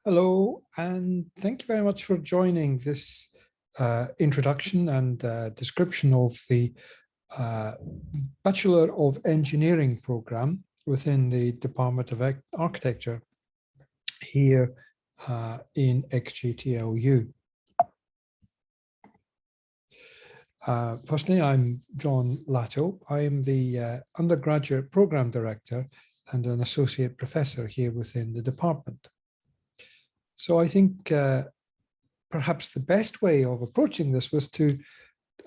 Hello, and thank you very much for joining this introduction and description of the Bachelor of Engineering program within the Department of Architecture here in XJTLU. Firstly, I'm John Latto. I am the undergraduate program director and an associate professor here within the department. So I think perhaps the best way of approaching this was to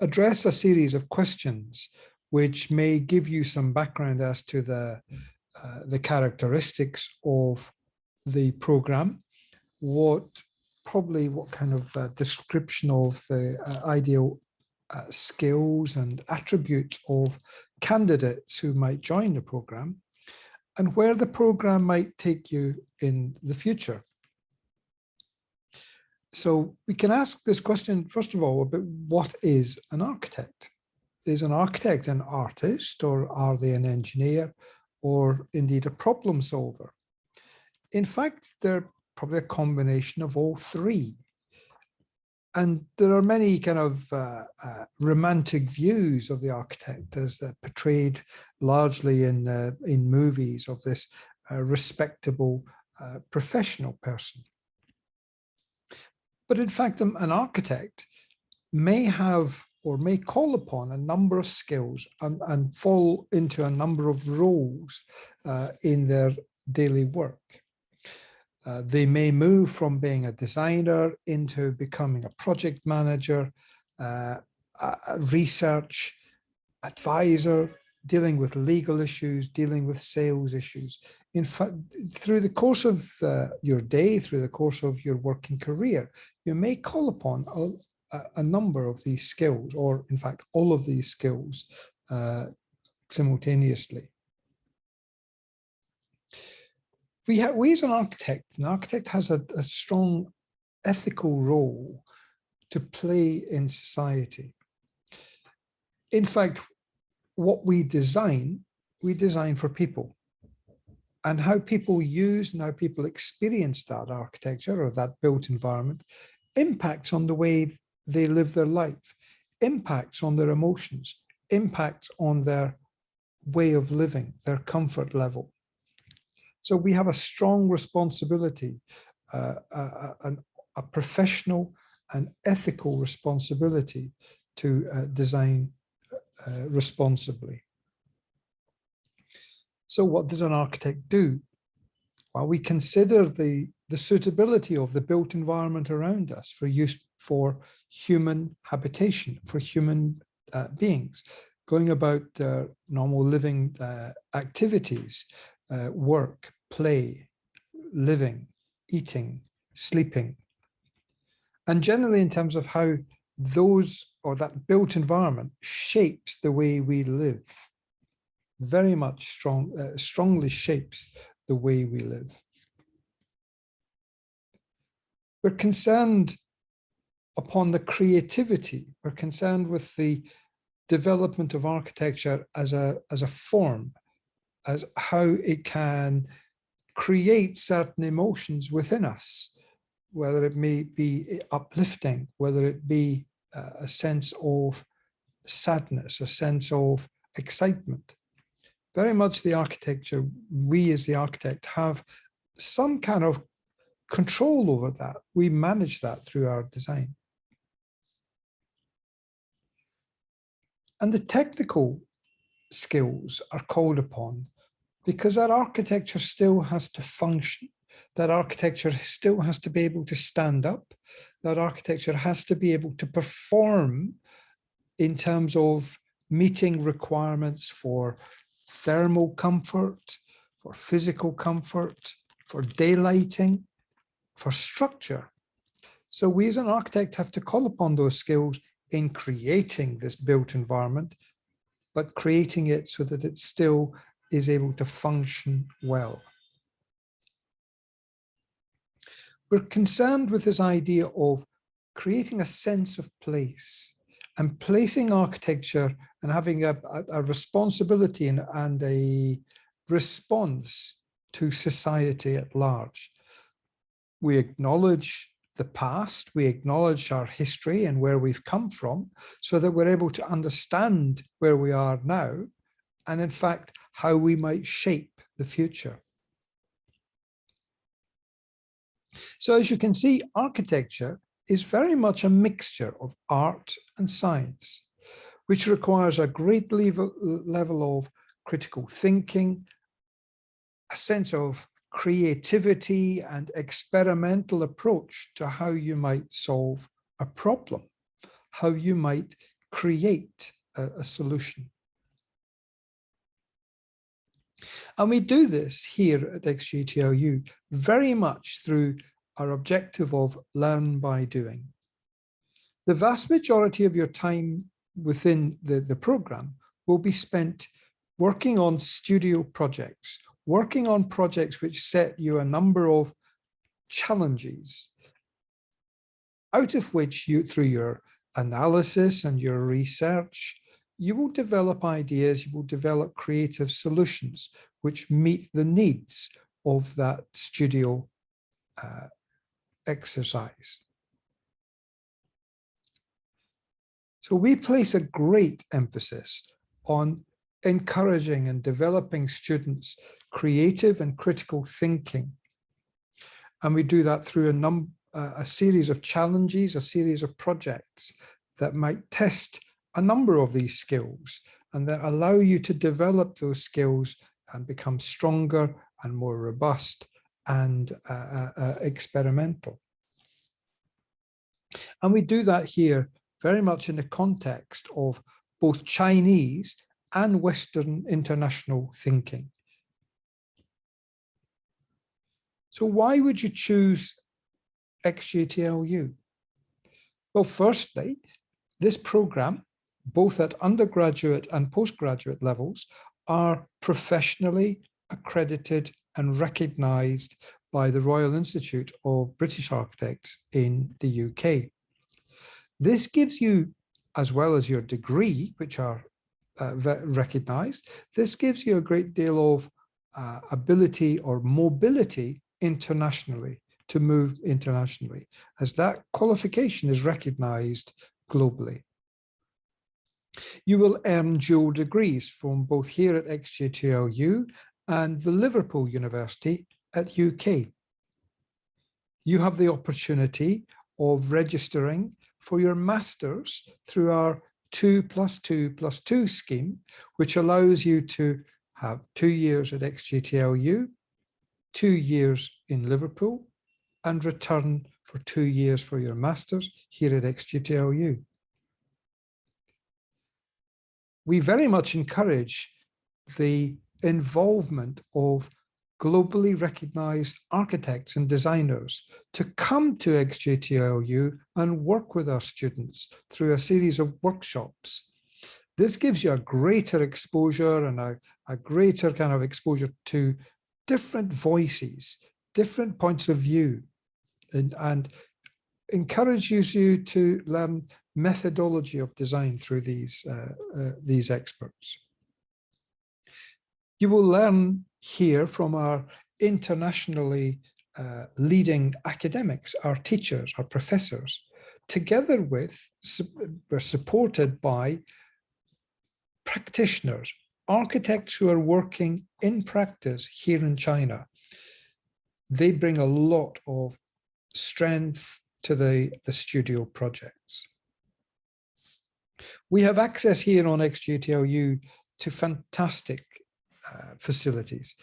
address a series of questions which may give you some background as to the characteristics of the program, what kind of description of the ideal skills and attributes of candidates who might join the program, and where the program might take you in the future. So we can ask this question, first of all, about what is an architect? Is an architect an artist, or are they an engineer, or indeed a problem solver? In fact, they're probably a combination of all three. And there are many kind of romantic views of the architect as portrayed largely in movies of this respectable professional person. But in fact, an architect may have or may call upon a number of skills and fall into a number of roles in their daily work. They may move from being a designer into becoming a project manager, a research advisor, dealing with legal issues, dealing with sales issues. In fact, through the course of your day, through the course of your working career, you may call upon a number of these skills, or in fact, all of these skills simultaneously. We as an architect has a strong ethical role to play in society. In fact, what we design for people. And how people use and how people experience that architecture or that built environment impacts on the way they live their life, impacts on their emotions, impacts on their way of living, their comfort level. So we have a strong responsibility, a professional and ethical responsibility to design responsibly. So what does an architect do? Well, we consider the suitability of the built environment around us for use for human habitation, for human beings, going about normal living activities, work, play, living, eating, sleeping. And generally in terms of how that built environment shapes the way we live. Very much strongly shapes the way we live. We're concerned upon the creativity. We're concerned with the development of architecture as a form, as how it can create certain emotions within us, whether it may be uplifting, whether it be a sense of sadness, a sense of excitement. Very much the architecture, we as the architect have some kind of control over that. We manage that through our design. And the technical skills are called upon because that architecture still has to function. That architecture still has to be able to stand up. That architecture has to be able to perform in terms of meeting requirements for thermal comfort, for physical comfort, for daylighting, for structure. So we as an architect have to call upon those skills in creating this built environment, but creating it so that it still is able to function well. We're concerned with this idea of creating a sense of place and placing architecture and having a responsibility and a response to society at large. We acknowledge the past, we acknowledge our history and where we've come from, so that we're able to understand where we are now, and in fact, how we might shape the future. So as you can see, architecture is very much a mixture of art and science, which requires a great level of critical thinking, a sense of creativity and experimental approach to how you might solve a problem, how you might create a solution. And we do this here at XJTLU very much through our objective of learn by doing. The vast majority of your time within the program will be spent working on studio projects, working on projects which set you a number of challenges, out of which you, through your analysis and your research, you will develop ideas, you will develop creative solutions which meet the needs of that studio exercise. So we place a great emphasis on encouraging and developing students' creative and critical thinking. And we do that through a series of challenges, a series of projects that might test a number of these skills and that allow you to develop those skills and become stronger and more robust and experimental. And we do that here very much in the context of both Chinese and Western international thinking. So why would you choose XJTLU? Well, firstly, this program, both at undergraduate and postgraduate levels, are professionally accredited and recognised by the Royal Institute of British Architects in the UK. This gives you, as well as your degree, which are recognised, this gives you a great deal of ability or mobility internationally, to move internationally, as that qualification is recognised globally. You will earn dual degrees from both here at XJTLU and the Liverpool University at UK. You have the opportunity of registering for your masters through our 2+2+2 scheme, which allows you to have 2 years at XJTLU, 2 years in Liverpool, and return for 2 years for your masters here at XJTLU. We very much encourage the involvement of globally recognized architects and designers to come to XJTLU and work with our students through a series of workshops. This gives you a greater exposure and a greater kind of exposure to different voices, different points of view, and encourages you to learn methodology of design through these experts. You will learn here from our internationally leading academics, our teachers, our professors, together with, we're supported by practitioners, architects who are working in practice here in China. They bring a lot of strength to the studio projects. We have access here on XJTLU to fantastic facilities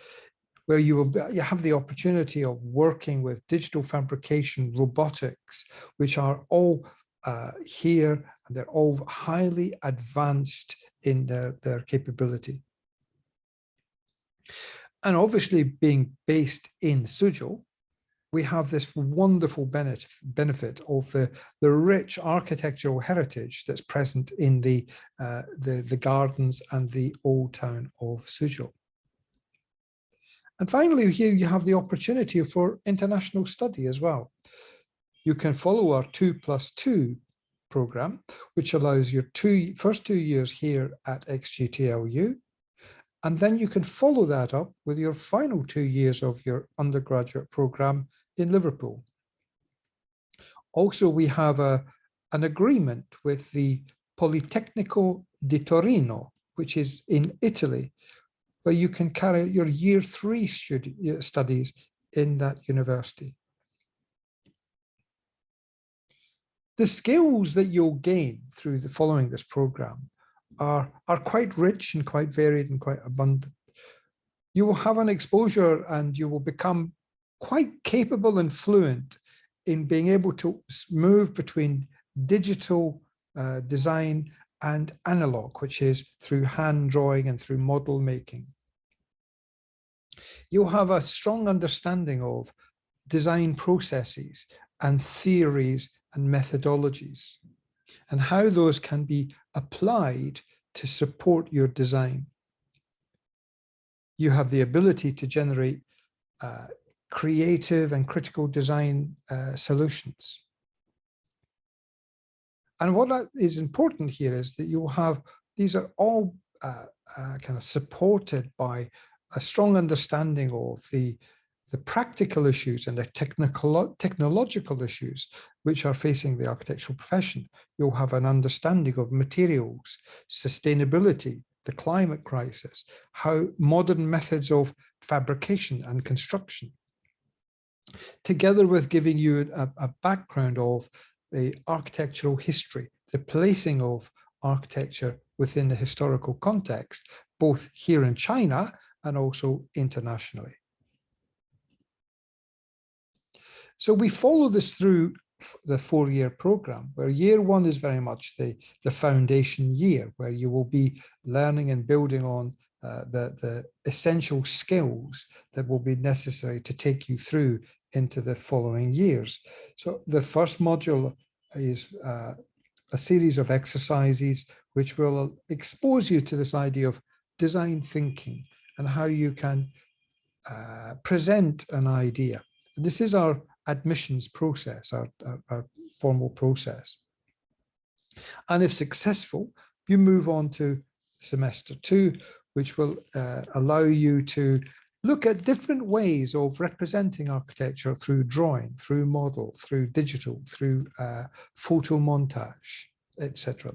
where you have the opportunity of working with digital fabrication, robotics, which are all here, and they're all highly advanced in their capability. And obviously, being based in Suzhou, we have this wonderful benefit of the rich architectural heritage that's present in the gardens and the old town of Suzhou. And finally, here you have the opportunity for international study as well. You can follow our 2+2 program, which allows your first 2 years here at XJTLU, and then you can follow that up with your final 2 years of your undergraduate program in Liverpool. Also, we have an agreement with the Politecnico di Torino, which is in Italy, where you can carry out your year 3 studies in that university. The skills that you'll gain through following this program are quite rich and quite varied and quite abundant. You will have an exposure and you will become quite capable and fluent in being able to move between digital design and analog, which is through hand drawing and through model making. You'll have a strong understanding of design processes and theories and methodologies, and how those can be applied to support your design. You have the ability to generate creative and critical design solutions. And what is important here is that you will have, these are all kind of supported by a strong understanding of the practical issues and the technological issues which are facing the architectural profession. You'll have an understanding of materials, sustainability, the climate crisis, how modern methods of fabrication and construction, together with giving you a background of the architectural history, the placing of architecture within the historical context, both here in China and also internationally. So we follow this through the 4-year program, where year 1 is very much the foundation year, where you will be learning and building on the essential skills that will be necessary to take you through into the following years. So the first module is a series of exercises which will expose you to this idea of design thinking and how you can present an idea. And this is our admissions process, our formal process. And if successful, you move on to semester 2, which will allow you to look at different ways of representing architecture through drawing, through model, through digital, through photo montage, etc.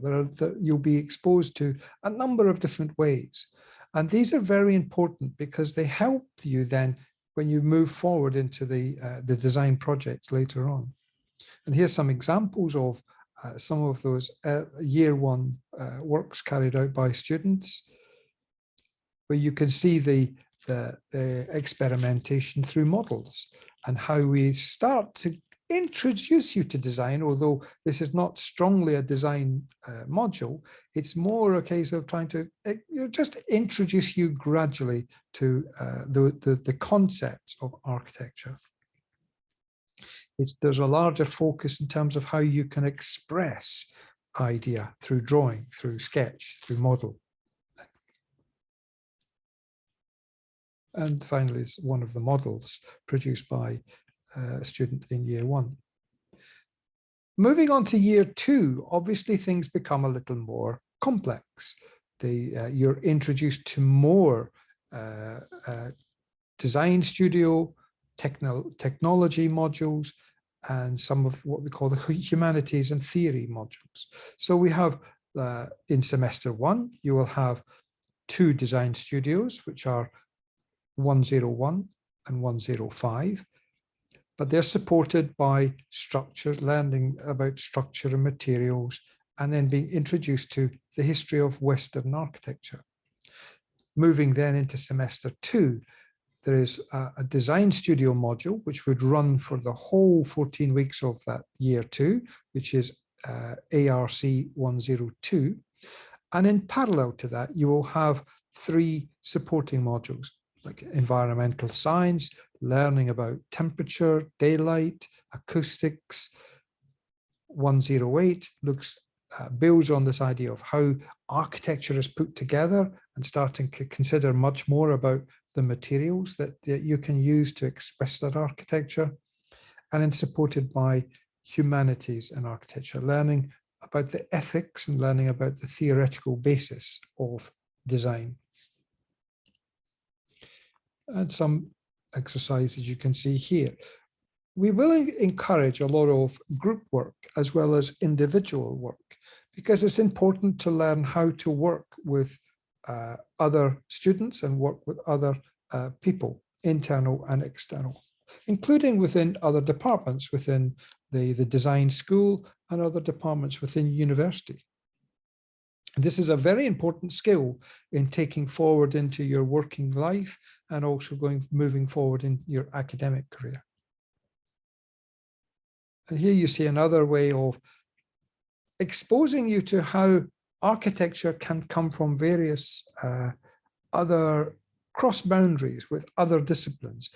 You'll be exposed to a number of different ways. And these are very important because they help you then when you move forward into the design projects later on. And here's some examples of some of those year 1 works carried out by students, where you can see the experimentation through models and how we start to introduce you to design, although this is not strongly a design module. It's more a case of trying to just introduce you gradually to the concepts of architecture. There's a larger focus in terms of how you can express idea through drawing, through sketch, through model. And finally, it's one of the models produced by a student in year 1. Moving on to year 2, obviously things become a little more complex. You're introduced to more design studio, technology modules, and some of what we call the humanities and theory modules. So we have, in semester 1, you will have 2 design studios, which are 101 and 105, but they're supported by structure, learning about structure and materials, and then being introduced to the history of Western architecture. Moving then into semester 2, there is a design studio module, which would run for the whole 14 weeks of that year 2, which is ARC 102. And in parallel to that, you will have 3 supporting modules, like environmental science, learning about temperature, daylight, acoustics. 108 builds on this idea of how architecture is put together and starting to consider much more about the materials that you can use to express that architecture. And then supported by humanities and architecture, learning about the ethics and learning about the theoretical basis of design. And some exercises you can see here. we will encourage a lot of group work as well as individual work, because it's important to learn how to work with other students and work with other people, internal and external, including within other departments within the design school and other departments within university. This is a very important skill in taking forward into your working life and also moving forward in your academic career. And here you see another way of exposing you to how architecture can come from various other cross boundaries with other disciplines.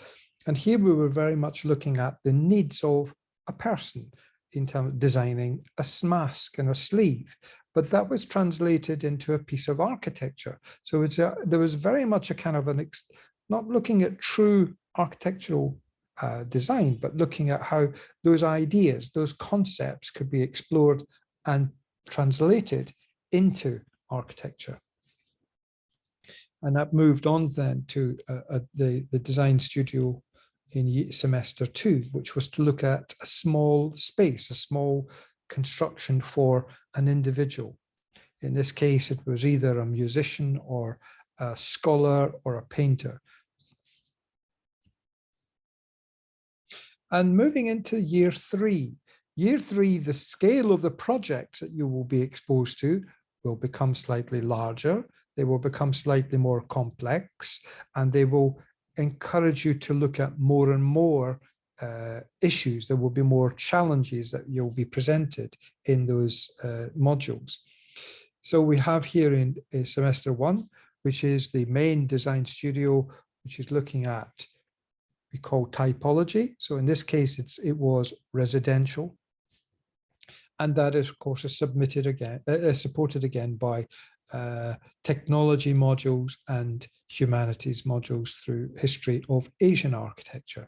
And here we were very much looking at the needs of a person in terms of designing a mask and a sleeve, but that was translated into a piece of architecture. So there was very much a kind of not looking at true architectural design, but looking at how those ideas, those concepts could be explored and translated into architecture. And that moved on then to the design studio in semester 2, which was to look at a small space, a small construction for an individual. In this case, it was either a musician or a scholar or a painter. And moving into year 3, the scale of the projects that you will be exposed to will become slightly larger. They will become slightly more complex, and they will encourage you to look at more and more issues. There will be more challenges that you'll be presented in those modules. So we have here in semester 1, which is the main design studio, which is looking at, we call typology. So in this case, it was residential. And that is, of course, is supported again by technology modules and humanities modules through history of Asian architecture.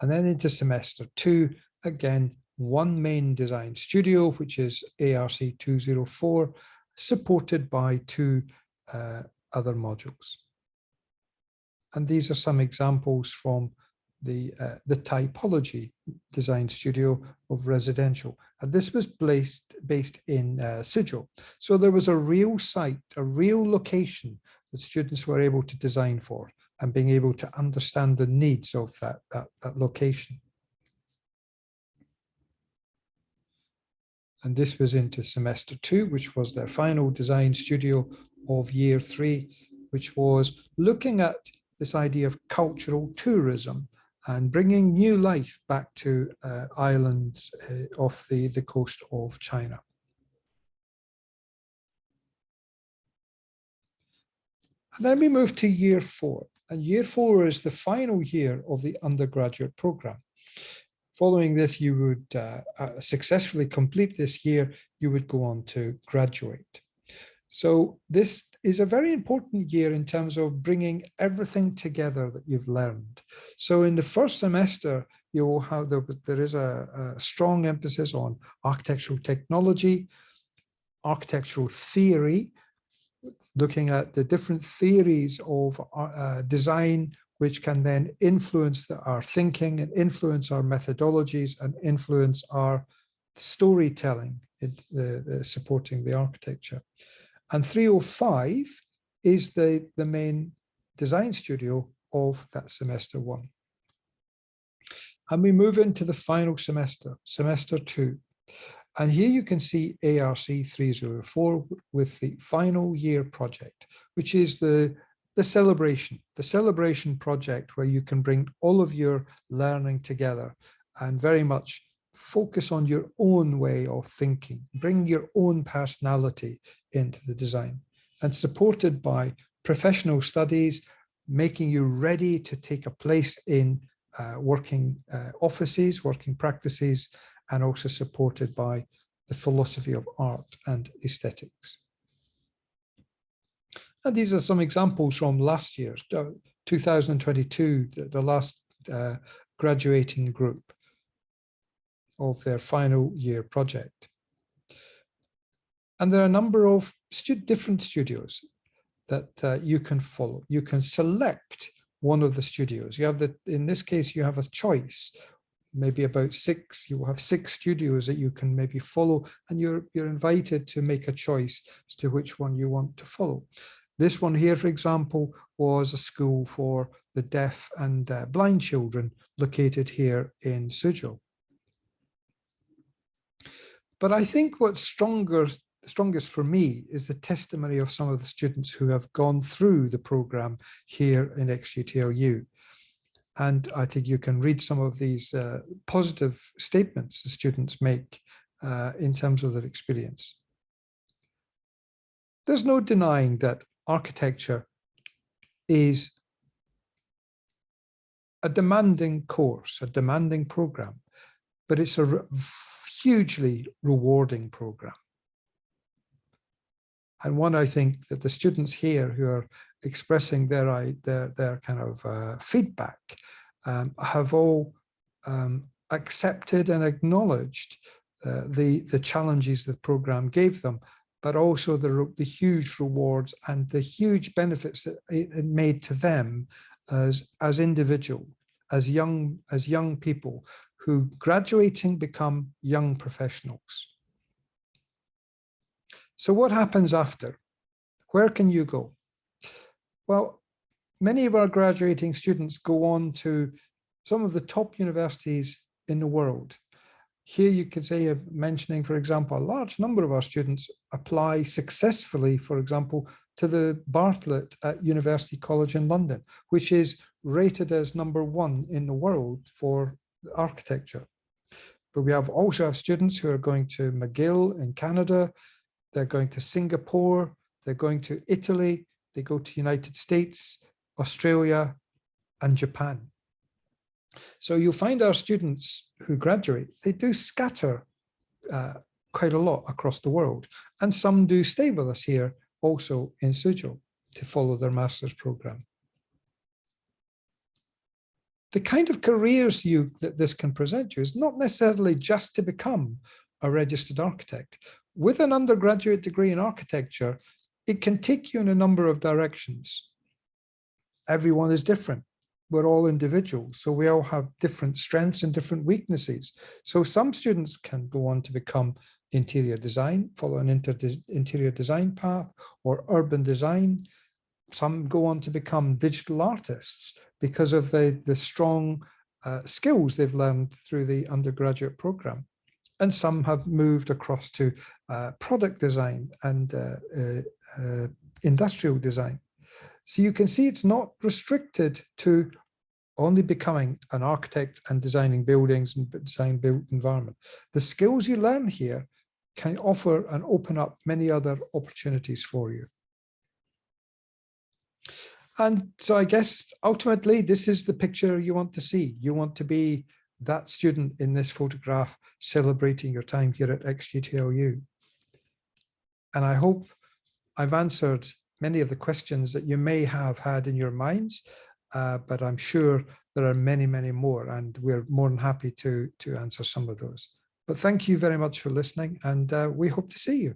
And then into semester 2, again, one main design studio, which is ARC 204, supported by 2 other modules. And these are some examples from the typology design studio of residential. And this was based in Suzhou. So there was a real site, a real location that students were able to design for, and being able to understand the needs of that location. And this was into semester 2, which was their final design studio of year 3, which was looking at this idea of cultural tourism and bringing new life back to islands off the coast of China. And then we move to year 4. And year 4 is the final year of the undergraduate program. Following this, you would successfully complete this year, you would go on to graduate. So this is a very important year in terms of bringing everything together that you've learned. So in the first semester, you will have, there is a strong emphasis on architectural technology, architectural theory, looking at the different theories of design, which can then influence our thinking and influence our methodologies and influence our storytelling, supporting the architecture. And 305 is the main design studio of that semester 1. And we move into the final semester, semester 2. And here you can see ARC 304 with the final year project, which is the celebration project where you can bring all of your learning together and very much focus on your own way of thinking, bring your own personality into the design, and supported by professional studies, making you ready to take a place in working offices, working practices, and also supported by the philosophy of art and aesthetics. And these are some examples from last year, 2022, the last graduating group of their final year project. And there are a number of different studios that you can follow. You can select one of the studios. You have in this case, you have a choice. maybe about 6, you will have 6 studios that you can maybe follow, and you're invited to make a choice as to which one you want to follow. This one here, for example, was a school for the deaf and blind children located here in Suzhou. But I think what's strongest for me is the testimony of some of the students who have gone through the program here in XJTLU. And I think you can read some of these positive statements the students make in terms of their experience. There's no denying that architecture is a demanding course, a demanding program, but it's a hugely rewarding program. And one, I think, that the students here who are expressing their kind of feedback have all accepted and acknowledged the challenges the program gave them, but also the huge rewards and the huge benefits that it made to them as individuals, as young people who graduating become young professionals. So what happens after? Where can you go? Well, many of our graduating students go on to some of the top universities in the world. Here you could say, mentioning, for example, a large number of our students apply successfully, for example, to the Bartlett at University College in London, which is rated as #1 in the world for architecture. But we also have students who are going to McGill in Canada, they're going to Singapore, they're going to Italy, they go to United States, Australia, and Japan. So you'll find our students who graduate, they do scatter quite a lot across the world. And some do stay with us here also in Suzhou to follow their master's program. The kind of careers that this can present you is not necessarily just to become a registered architect. With an undergraduate degree in architecture, it can take you in a number of directions. Everyone is different. We're all individuals, so we all have different strengths and different weaknesses. So some students can go on to become interior design, follow an interior design path, or urban design. Some go on to become digital artists because of the strong skills they've learned through the undergraduate program. And some have moved across to product design and industrial design. So you can see it's not restricted to only becoming an architect and designing buildings and design built environment. The skills you learn here can offer and open up many other opportunities for you. And so I guess ultimately this is the picture you want to see. You want to be that student in this photograph celebrating your time here at XJTLU. And I hope I've answered many of the questions that you may have had in your minds, but I'm sure there are many, many more, and we're more than happy to answer some of those. But thank you very much for listening, and we hope to see you.